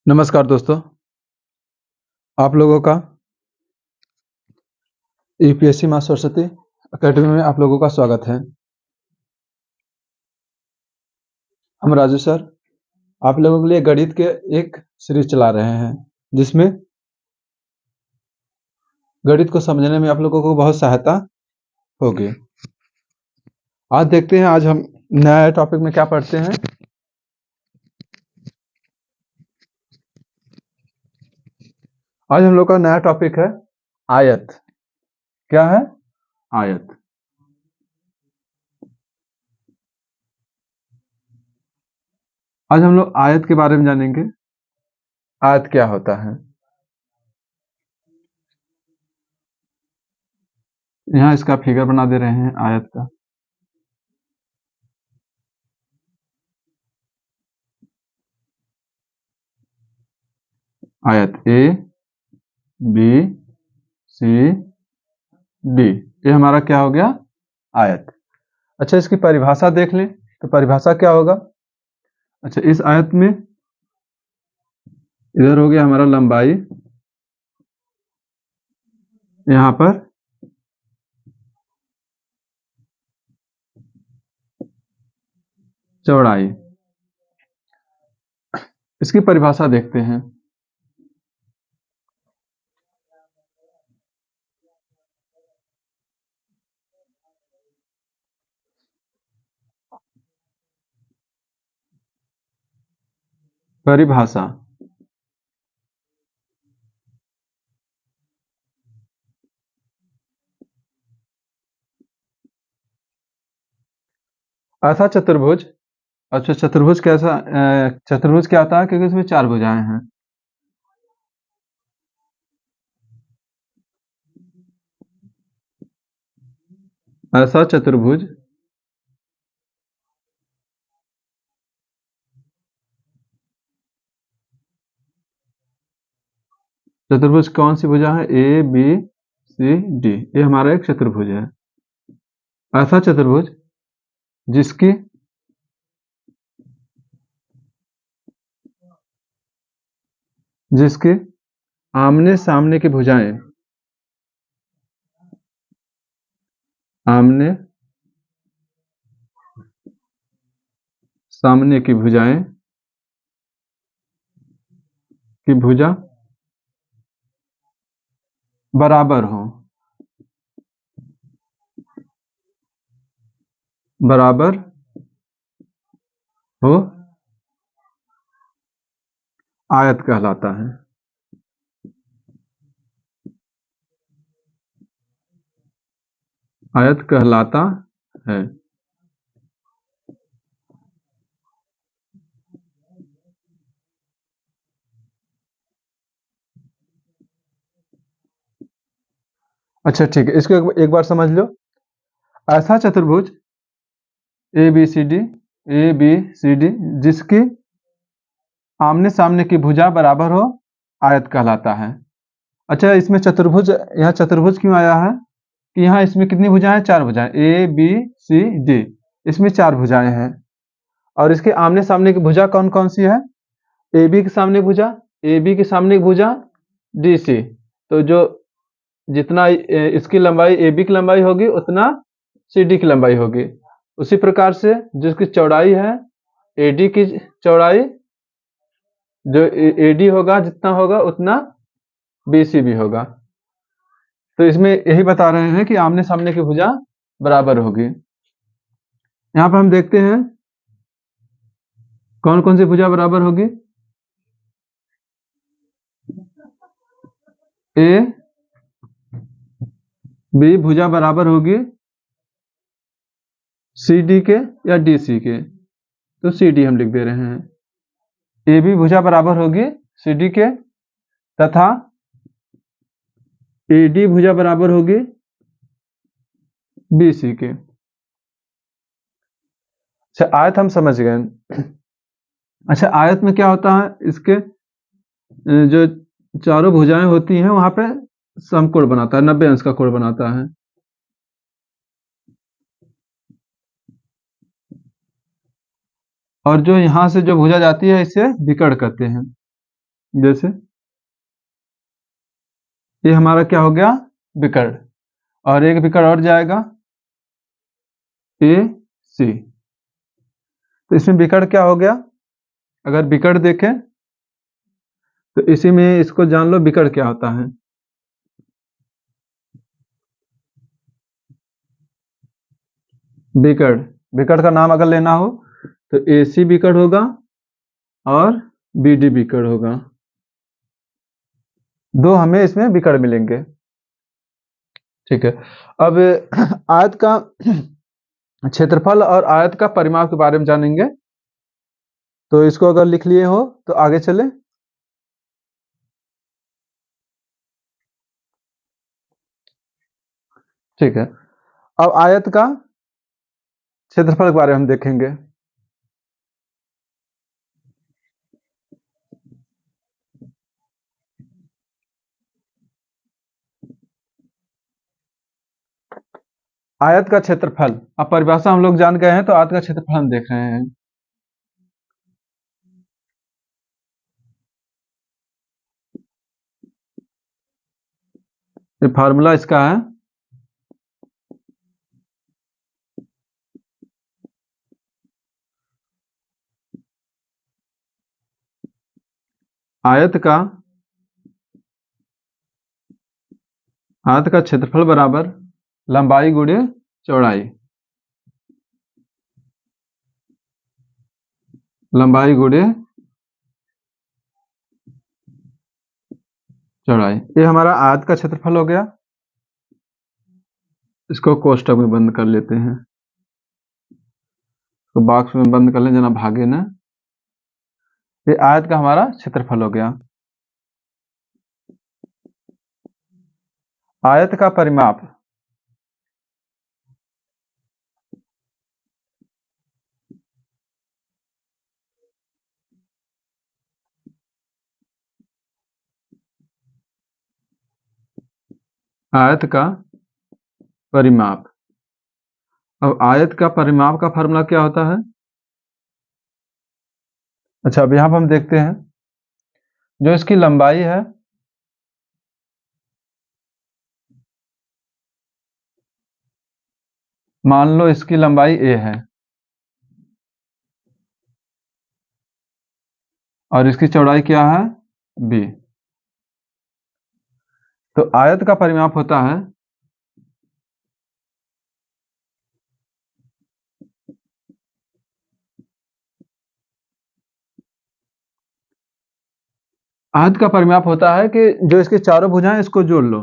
नमस्कार दोस्तों, आप लोगों का यूपीएससी माँ सरस्वती अकेडमी में आप लोगों का स्वागत है। हम राजू सर आप लोगों के लिए गणित के एक सीरीज चला रहे हैं, जिसमें गणित को समझने में आप लोगों को बहुत सहायता होगी। आज देखते हैं, आज हम नया टॉपिक में क्या पढ़ते हैं। आज हम लोग का नया टॉपिक है आयत। क्या है? आयत। आज हम लोग आयत के बारे में जानेंगे। आयत क्या होता है? यहाँ इसका फिगर बना दे रहे हैं आयत का। आयत ए बी सी डी, ये हमारा क्या हो गया? आयत। अच्छा, इसकी परिभाषा देख लें तो परिभाषा क्या होगा? अच्छा, इस आयत में इधर हो गया हमारा लंबाई, यहाँ पर चौड़ाई। इसकी परिभाषा देखते हैं। परिभाषा ऐसा चतुर्भुज। अच्छा, चतुर्भुज कैसा? चतुर्भुज क्या होता है? क्योंकि इसमें चार भुजाएं हैं। ऐसा चतुर्भुज चतुर्भुज कौन सी भुजा है? ए बी सी डी, ये हमारा एक चतुर्भुज है। ऐसा चतुर्भुज जिसकी जिसके आमने सामने की भुजाएं आमने सामने की भुजाएं की भुजा बराबर हो। बराबर हो आयत कहलाता है। आयत कहलाता है। अच्छा ठीक है, इसको एक बार समझ लो। ऐसा चतुर्भुज ए बी सी डी जिसकी आमने सामने की भुजा बराबर हो आयत कहलाता है। अच्छा, इसमें चतुर्भुज, यहाँ चतुर्भुज क्यों आया है कि यहाँ इसमें कितनी भुजाएं? चार भुजाएं, ए बी सी डी, इसमें चार भुजाएं हैं। और इसके आमने सामने की भुजा कौन कौन सी है? ए बी के सामने भुजा, ए बी के सामने की भुजा डी सी। तो जो जितना इसकी लंबाई ए बी की लंबाई होगी उतना सी डी की लंबाई होगी। उसी प्रकार से जिसकी चौड़ाई है ए डी की चौड़ाई, जो ए डी होगा जितना होगा उतना बी सी भी होगा। तो इसमें यही बता रहे हैं कि आमने सामने की भुजा बराबर होगी। यहाँ पर हम देखते हैं कौन कौन सी भुजा बराबर होगी। ए बी भुजा बराबर होगी सी डी के या डी सी के, तो सी डी हम लिख दे रहे हैं। ए बी भुजा बराबर होगी सी डी के तथा ए डी भुजा बराबर होगी बी सी के। अच्छा, आयत हम समझ गए। अच्छा, आयत में क्या होता है? इसके जो चारों भुजाएं होती हैं वहां पे समकोण बनाता है, 90 अंश का कोण बनाता है। और जो यहां से जो भुजा जाती है इसे विकर्ण कहते हैं। जैसे ये हमारा क्या हो गया, विकर्ण, और एक विकर्ण और जाएगा ए सी। तो इसमें विकर्ण क्या हो गया, अगर विकर्ण देखें तो इसी में इसको जान लो विकर्ण क्या होता है। विकर्ण, विकर्ण का नाम अगर लेना हो तो ए सी विकर्ण होगा और बी डी विकर्ण होगा, दो हमें इसमें विकर्ण मिलेंगे। ठीक है, अब आयत का क्षेत्रफल और आयत का परिमाप के बारे में जानेंगे। तो इसको अगर लिख लिए हो तो आगे चले। ठीक है, अब आयत का क्षेत्रफल के बारे में हम देखेंगे। आयत का क्षेत्रफल, अब परिभाषा हम लोग जान गए हैं तो आयत का क्षेत्रफल हम देख रहे हैं। ये फार्मूला इसका है, आयत का क्षेत्रफल बराबर लंबाई गुणे चौड़ाई, लंबाई गुणे चौड़ाई। ये हमारा आयत का क्षेत्रफल हो गया। इसको कोष्टक में बंद कर लेते हैं, तो बॉक्स में बंद कर लें जना भागे ना। ये आयत का हमारा क्षेत्रफल हो गया। आयत का परिमाप, आयत का परिमाप। अब आयत का परिमाप का फार्मूला क्या होता है। अच्छा, अब यहां पर हम देखते हैं जो इसकी लंबाई है, मान लो इसकी लंबाई a है और इसकी चौड़ाई क्या है b। तो आयत का परिमाप होता है आयत का परिमाप होता है कि जो इसके चारों भुजाएं इसको जोड़ लो।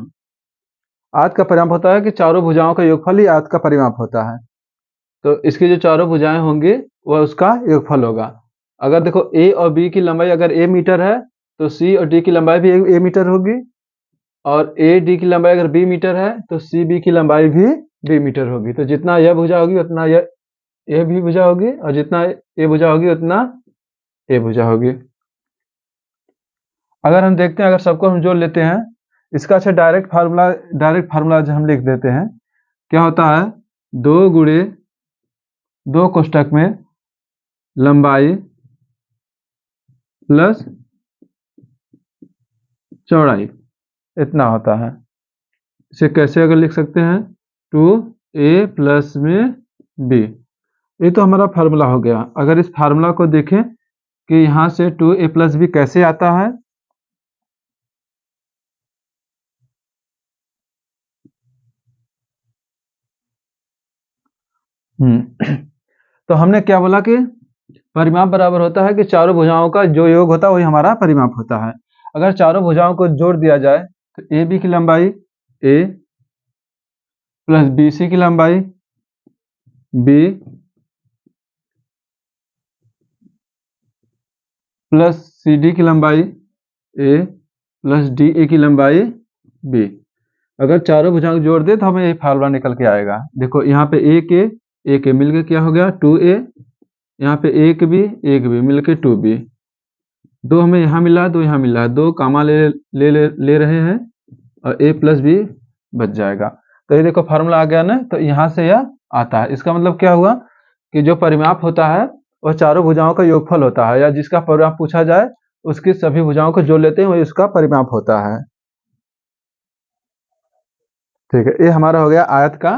आयत का परिमाप होता है कि चारों भुजाओं का योगफल ही आयत का परिमाप होता है। तो इसकी जो चारों भुजाएं होंगी वह उसका योगफल होगा। अगर देखो a और b की लंबाई अगर a मीटर है तो c और d की लंबाई भी a मीटर होगी, और a d की लंबाई अगर b मीटर है तो c b की लंबाई भी b मीटर होगी। तो जितना यह भुजा होगी उतना यह भी भुजा होगी, और जितना ये भुजा होगी उतना ये भुजा होगी। अगर हम देखते हैं, अगर सबको हम जोड़ लेते हैं, इसका अच्छा डायरेक्ट फार्मूला हम लिख देते हैं। क्या होता है, 2 गुणे 2 कोष्टक में लंबाई प्लस चौड़ाई इतना होता है। इसे कैसे अगर लिख सकते हैं, 2a प्लस में b। ये तो हमारा फार्मूला हो गया। अगर इस फार्मूला को देखें कि यहाँ से 2a प्लस b कैसे आता है, तो हमने क्या बोला कि परिमाप बराबर होता है कि चारों भुजाओं का जो योग होता है वही हमारा परिमाप होता है। अगर चारों भुजाओं को जोड़ दिया जाए तो ए बी की लंबाई a प्लस बी सी की लंबाई b प्लस सी डी की लंबाई a प्लस डी ए की लंबाई b। अगर चारों भुजाओं को जोड़ दे तो हमें ये फार्मूला निकल के आएगा। देखो यहाँ पे a के मिलकर क्या हो गया 2a, यहाँ पे एक भी मिलके 2b, 2 हमें यहाँ मिला है 2 यहाँ मिला है, 2 कामा ले रहे हैं और a प्लस b बच जाएगा। तो ये देखो फार्मूला आ गया ना, तो यहाँ से यह आता है। इसका मतलब क्या हुआ कि जो परिमाप होता है वह चारों भुजाओं का योगफल होता है, या जिसका परिमाप पूछा जाए उसकी सभी भुजाओं को जोड़ लेते हैं, वही उसका परिमाप होता है। ठीक है, ये हमारा हो गया आयत का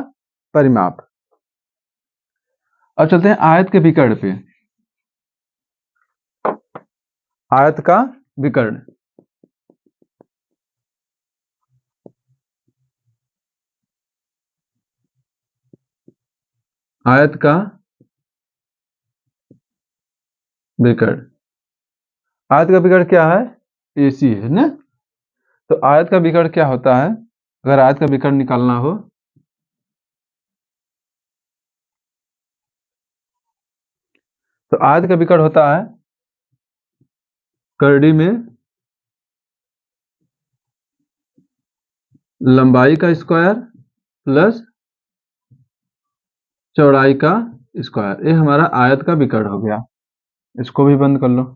परिमाप। अब चलते हैं आयत के विकर्ण पे। आयत का विकर्ण, आयत का विकर्ण, आयत का विकर्ण क्या है? AC है ना। तो आयत का विकर्ण क्या होता है? अगर आयत का विकर्ण निकालना हो तो आयत का विकर्ण होता है करड़ी में लंबाई का स्क्वायर प्लस चौड़ाई का स्क्वायर। ये हमारा आयत का विकर्ण हो गया। इसको भी बंद कर लो।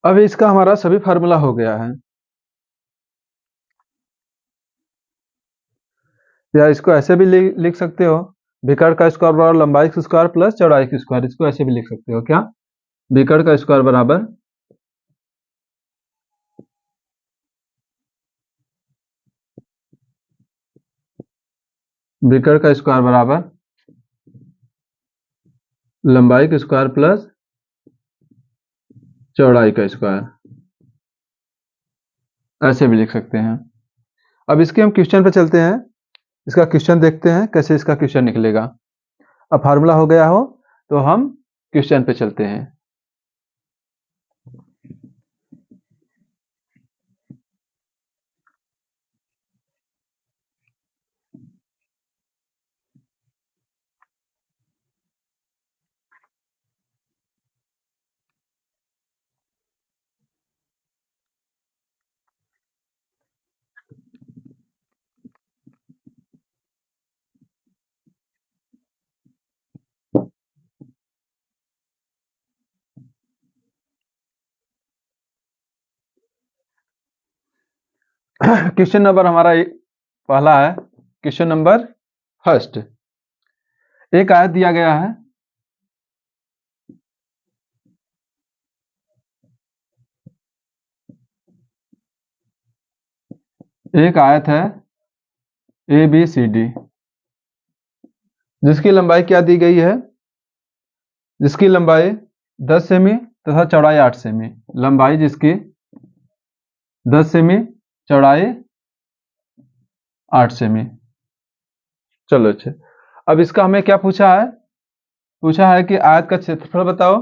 अब इसका हमारा सभी फार्मूला हो गया है। या इसको ऐसे भी लिख सकते हो, विकर्ण का स्क्वायर बराबर लंबाई का स्क्वायर प्लस चौड़ाई का स्क्वायर। इसको ऐसे भी लिख सकते हो क्या? विकर्ण का स्क्वायर बराबर विकर्ण का स्क्वायर बराबर लंबाई का स्क्वायर प्लस चौड़ाई का स्क्वायर, ऐसे भी लिख सकते हैं। अब इसके हम क्वेश्चन पे चलते हैं। इसका क्वेश्चन देखते हैं कैसे इसका क्वेश्चन निकलेगा। अब फार्मूला हो गया हो तो हम क्वेश्चन पे चलते हैं। क्वेश्चन नंबर हमारा पहला है। क्वेश्चन नंबर फर्स्ट, एक आयत दिया गया है। एक आयत है ABCD, जिसकी लंबाई क्या दी गई है? जिसकी लंबाई 10 सेमी तथा चौड़ाई 8 सेमी। लंबाई जिसकी 10 सेमी, चौड़ाई 8 सेमी। चलो अच्छा, अब इसका हमें क्या पूछा है? पूछा है कि आयत का क्षेत्रफल बताओ,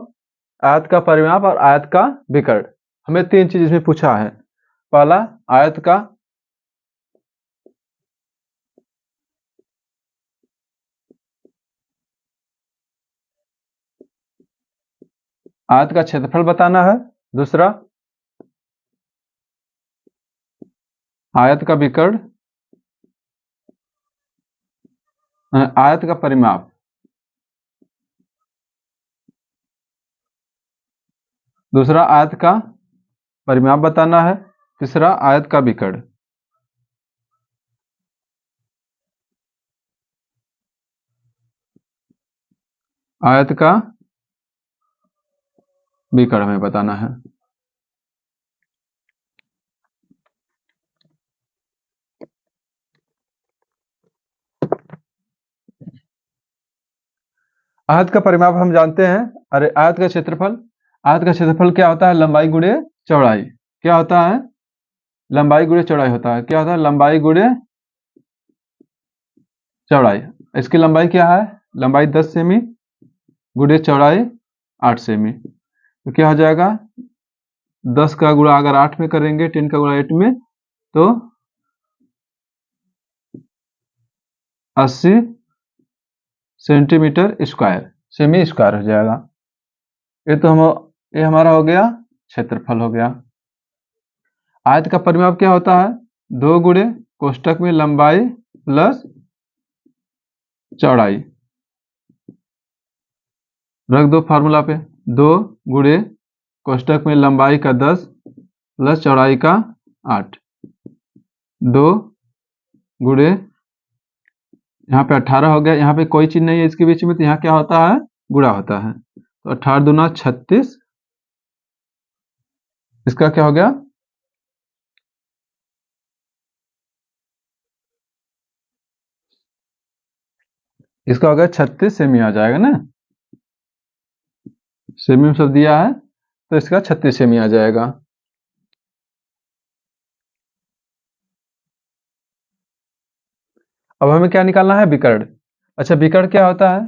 आयत का परिमाप और आयत का विकर्ण। हमें 3 चीज इसमें पूछा है। पहला आयत का क्षेत्रफल बताना है। दूसरा आयत का विकर्ण, आयत का परिमाप। दूसरा आयत का परिमाप बताना है। तीसरा आयत का विकर्ण। आयत का विकर्ण हमें बताना है। आयत का परिमाप हम जानते हैं। अरे आयत का क्षेत्रफल, आयत का क्षेत्रफल क्या होता है? लंबाई गुणे चौड़ाई। क्या होता है? लंबाई गुणे चौड़ाई होता है। क्या होता है? लंबाई गुणे चौड़ाई। इसकी लंबाई क्या है? लंबाई 10 सेमी गुणे चौड़ाई 8 सेमी। तो क्या हो जाएगा? 10 का गुणा अगर 8 में करेंगे, 10 का गुणा 8 में, तो 80 सेंटीमीटर स्क्वायर, सेमी स्क्वायर हो जाएगा। ये हमारा हो गया क्षेत्रफल हो गया। आयत का परिमाप क्या होता है? 2 गुणे कोष्टक में लंबाई प्लस चौड़ाई, रख दो फार्मूला पे। 2 गुणे कोष्टक में लंबाई का 10 प्लस चौड़ाई का 8, 2 गुणे यहाँ पे 18 हो गया। यहाँ पे कोई चीज नहीं है इसके बीच में, तो यहाँ क्या होता है, गुणा होता है। तो 18 दूना 36, इसका क्या हो गया, इसका हो गया 36 सेमी आ जाएगा ना, सेमी में सब दिया है तो इसका 36 सेमी आ जाएगा। अब हमें क्या निकालना है, विकर्ण। अच्छा विकर्ण क्या होता है,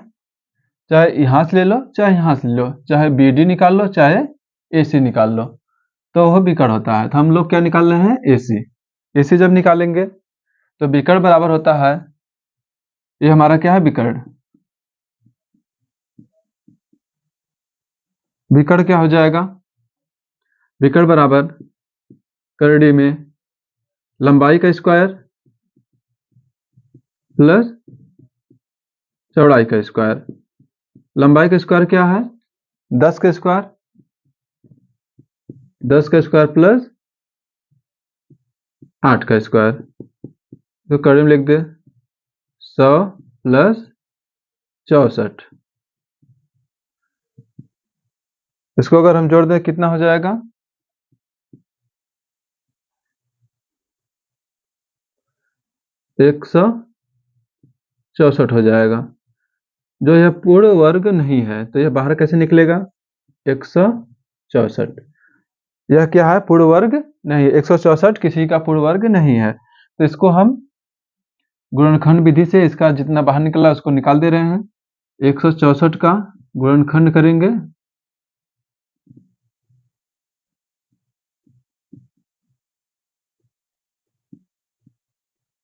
चाहे यहाँ से ले लो चाहे यहाँ से ले लो, चाहे बी डी निकाल लो चाहे ए सी निकाल लो, तो वह विकर्ण होता है। तो हम लोग क्या निकाल रहे हैं, ए सी। ए सी जब निकालेंगे तो विकर्ण बराबर होता है, ये हमारा क्या है, विकर्ण। विकर्ण क्या हो जाएगा, विकर्ण बराबर करड़ी में लंबाई का स्क्वायर प्लस चौड़ाई का स्क्वायर। लंबाई का स्क्वायर क्या है, 10 का स्क्वायर, 10 का स्क्वायर प्लस 8 का स्क्वायर। तो करड़ी में लिख दे 100 प्लस 64, इसको अगर हम जोड़ दें कितना हो जाएगा, 164 हो जाएगा। जो यह पूर्ण वर्ग नहीं है तो यह बाहर कैसे निकलेगा, 164। यह क्या है, पूर्ण वर्ग नहीं, 164 किसी का पूर्ण वर्ग नहीं है, तो इसको हम गुणनखंड विधि से इसका जितना बाहर निकला उसको निकाल दे रहे हैं। 164 का गुणनखंड करेंगे,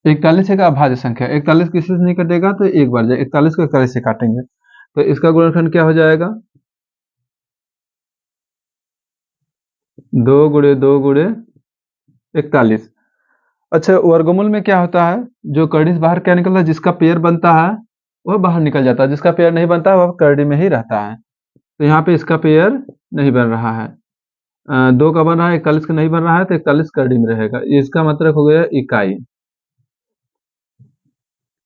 41 एक अभाज्य संख्या, 41 किसी से नहीं कटेगा तो एक बार जाए, 41 को 41 से काटेंगे, तो इसका गुणनखंड क्या हो जाएगा, 2 गुणे 2 गुणे 41। अच्छा वर्गमूल में क्या होता है, जो करड़ी से बाहर क्या निकलता है, जिसका पेयर बनता है वह बाहर निकल जाता है, जिसका पेयर नहीं बनता है वह करड़ी में ही रहता है। तो यहाँ पे इसका पेयर नहीं बन रहा है, 2 का बन रहा है, 41 का नहीं बन रहा है, तो 41 करड़ी में रहेगा। इसका मतलब हो गया इकाई।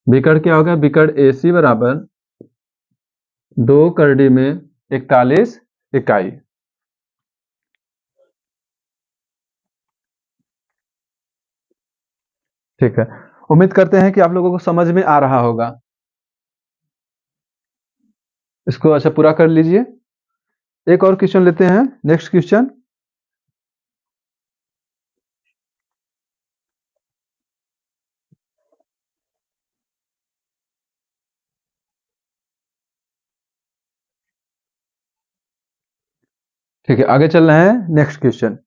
विकर्ण क्या होगा, विकर्ण ए सी बराबर 2 करड़ी में 41 इकाई। ठीक है, उम्मीद करते हैं कि आप लोगों को समझ में आ रहा होगा। इसको अच्छा पूरा कर लीजिए। एक और क्वेश्चन लेते हैं, नेक्स्ट क्वेश्चन। ठीक है आगे चल रहे हैं, नेक्स्ट क्वेश्चन।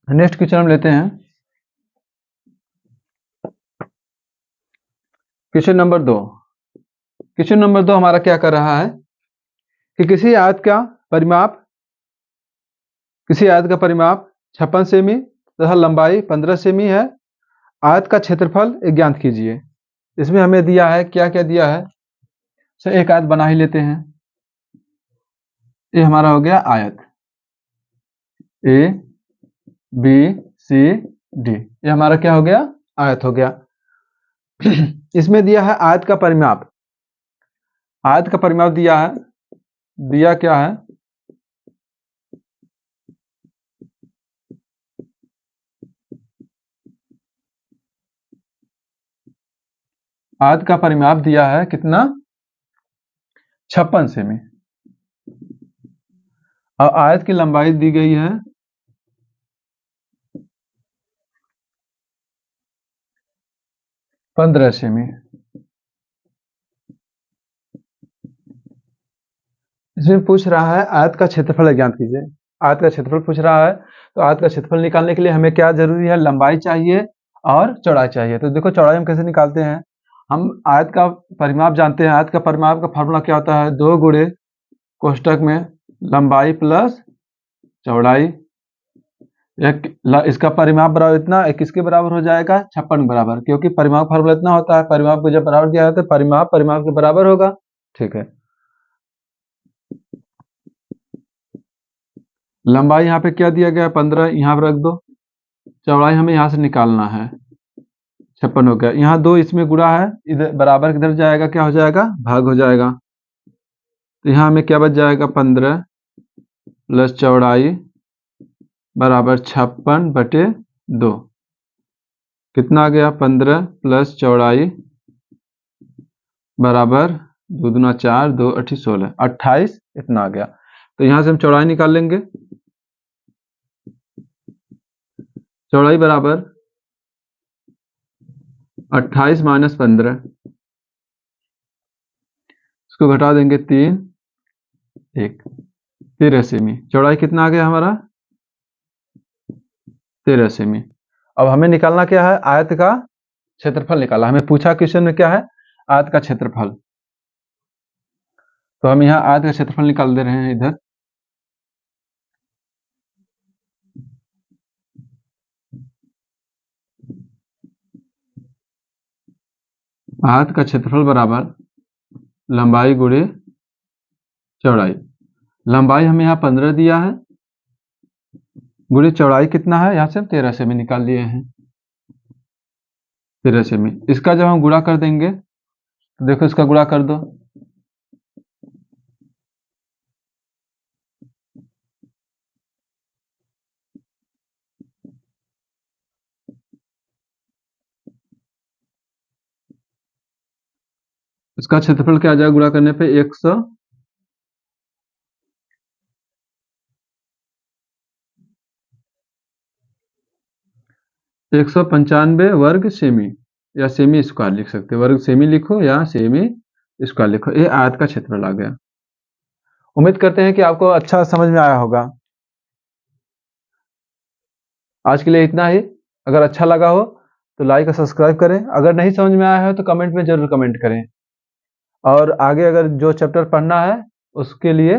नेक्स्ट क्वेश्चन हम लेते हैं, क्वेश्चन नंबर 2। क्वेश्चन नंबर 2 हमारा क्या कर रहा है कि किसी आयत का परिमाप, किसी आयत का परिमाप 56 सेमी तथा लंबाई 15 सेमी है। आयत का क्षेत्रफल ज्ञात कीजिए। इसमें हमें दिया है, क्या क्या दिया है, सो एक आयत बना ही लेते हैं। ये हमारा हो गया आयत ए बी सी डी, ये हमारा क्या हो गया, आयत हो गया। इसमें दिया है आयत का परिमाप, आयत का परिमाप दिया है, दिया क्या है, आयत का परिमाप दिया है कितना, 56 सेमी। और आयत की लंबाई दी गई है 15 सेमी। इसमें पूछ रहा है आयत का क्षेत्रफल ज्ञात कीजिए। आयत का क्षेत्रफल पूछ रहा है, तो आयत का क्षेत्रफल निकालने के लिए हमें क्या जरूरी है, लंबाई चाहिए और चौड़ाई चाहिए। तो देखो चौड़ाई हम कैसे निकालते हैं, हम आयत का परिमाप जानते हैं। आयत का परिमाप का फार्मूला क्या होता है, 2 गुणे कोष्टक में लंबाई प्लस चौड़ाई। इसका परिमाप बराबर इतना, एक किसके बराबर हो जाएगा, 56 के बराबर, क्योंकि परिमाप फार्मूला इतना होता है, परिमाप को जब बराबर दिया जाता है परिमाप परिमाप के बराबर होगा। ठीक है, लंबाई यहाँ पे क्या दिया गया है, 15, यहाँ पर रख दो। चौड़ाई हमें यहाँ से निकालना है, 56 हो गया। यहाँ 2 इसमें गुणा है, इधर बराबर किधर जाएगा, क्या हो जाएगा, भाग हो जाएगा। तो यहाँ हमें क्या बच जाएगा, 15 प्लस चौड़ाई बराबर 56/2। कितना आ गया, 15 प्लस चौड़ाई बराबर 2 दूना 4, 2 8 16, 28 इतना आ गया। तो यहाँ से हम चौड़ाई निकाल लेंगे। चौड़ाई बराबर 28 माइनस 15, इसको घटा देंगे 3 1, 13 सेमी। चौड़ाई कितना आ गया हमारा, 13 सेमी। अब हमें निकालना क्या है, आयत का क्षेत्रफल निकाला। हमें पूछा क्वेश्चन में क्या है, आयत का क्षेत्रफल। तो हम यहाँ आयत का क्षेत्रफल निकाल दे रहे हैं इधर। आयत का क्षेत्रफल बराबर लंबाई गुणे चौड़ाई। लंबाई हमें यहाँ 15 दिया है, गुणे चौड़ाई कितना है, यहाँ से हम 13 सेमी निकाल लिए हैं, 13 सेमी। इसका जब हम गुणा कर देंगे तो देखो इसका गुणा कर दो, इसका क्षेत्रफल क्या आ जाएगा, गुणा करने पे 195 वर्ग सेमी, या सेमी स्क्वायर लिख सकते हो, वर्ग सेमी लिखो या सेमी स्क्वायर लिखो। ये आयत का क्षेत्रफल आ गया। उम्मीद करते हैं कि आपको अच्छा समझ में आया होगा। आज के लिए इतना ही। अगर अच्छा लगा हो तो लाइक और सब्सक्राइब करें। अगर नहीं समझ में आया हो तो कमेंट में जरूर कमेंट करें। और आगे अगर जो चैप्टर पढ़ना है उसके लिए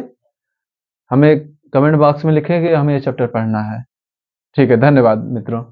हमें कमेंट बॉक्स में लिखें कि हमें ये चैप्टर पढ़ना है। ठीक है, धन्यवाद मित्रों।